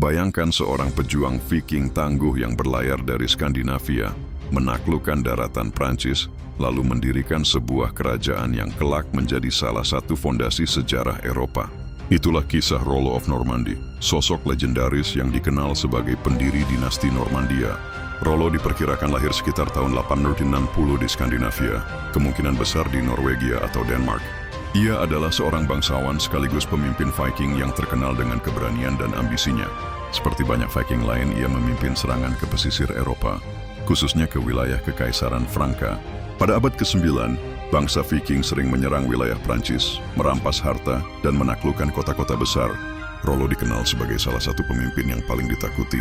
Bayangkan seorang pejuang Viking tangguh yang berlayar dari Skandinavia, menaklukkan daratan Prancis, lalu mendirikan sebuah kerajaan yang kelak menjadi salah satu fondasi sejarah Eropa. Itulah kisah Rollo of Normandy, sosok legendaris yang dikenal sebagai pendiri dinasti Normandia. Rollo diperkirakan lahir sekitar tahun 860 di Skandinavia, kemungkinan besar di Norwegia atau Denmark. Ia adalah seorang bangsawan sekaligus pemimpin Viking yang terkenal dengan keberanian dan ambisinya. Seperti banyak Viking lain, ia memimpin serangan ke pesisir Eropa, khususnya ke wilayah Kekaisaran Franka. Pada abad ke-9, bangsa Viking sering menyerang wilayah Prancis, merampas harta, dan menaklukkan kota-kota besar. Rollo dikenal sebagai salah satu pemimpin yang paling ditakuti.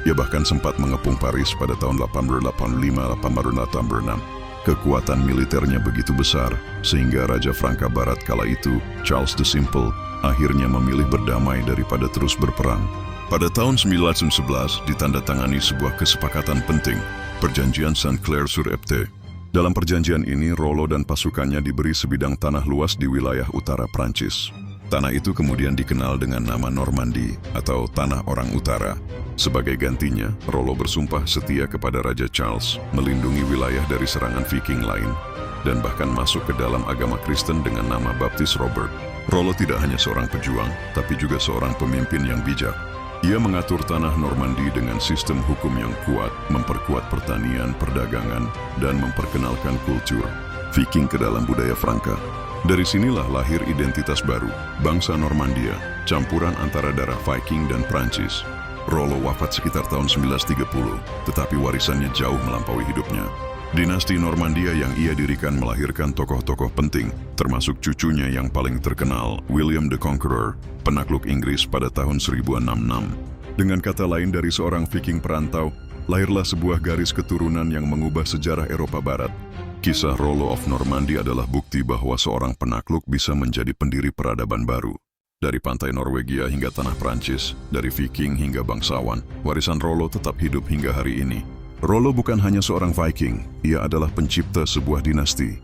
Ia bahkan sempat mengepung Paris pada tahun 885-886. Kekuatan militernya begitu besar, sehingga Raja Franka Barat kala itu, Charles the Simple, akhirnya memilih berdamai daripada terus berperang. Pada tahun 911, ditandatangani sebuah kesepakatan penting, Perjanjian Saint-Clair-sur-Epte. Dalam perjanjian ini, Rollo dan pasukannya diberi sebidang tanah luas di wilayah utara Prancis. Tanah itu kemudian dikenal dengan nama Normandy atau Tanah Orang Utara. Sebagai gantinya, Rollo bersumpah setia kepada Raja Charles, melindungi wilayah dari serangan Viking lain, dan bahkan masuk ke dalam agama Kristen dengan nama Baptis Robert. Rollo tidak hanya seorang pejuang, tapi juga seorang pemimpin yang bijak. Ia mengatur tanah Normandy dengan sistem hukum yang kuat, memperkuat pertanian, perdagangan, dan memperkenalkan kultur Viking ke dalam budaya Franka. Dari sinilah lahir identitas baru, bangsa Normandia, campuran antara darah Viking dan Prancis. Rollo wafat sekitar tahun 1130, tetapi warisannya jauh melampaui hidupnya. Dinasti Normandia yang ia dirikan melahirkan tokoh-tokoh penting, termasuk cucunya yang paling terkenal, William the Conqueror, penakluk Inggris pada tahun 1066. Dengan kata lain, dari seorang Viking perantau, lahirlah sebuah garis keturunan yang mengubah sejarah Eropa Barat. Kisah Rollo of Normandy adalah bukti bahwa seorang penakluk bisa menjadi pendiri peradaban baru. Dari pantai Norwegia hingga tanah Prancis, dari Viking hingga bangsawan, warisan Rollo tetap hidup hingga hari ini. Rollo bukan hanya seorang Viking, ia adalah pencipta sebuah dinasti.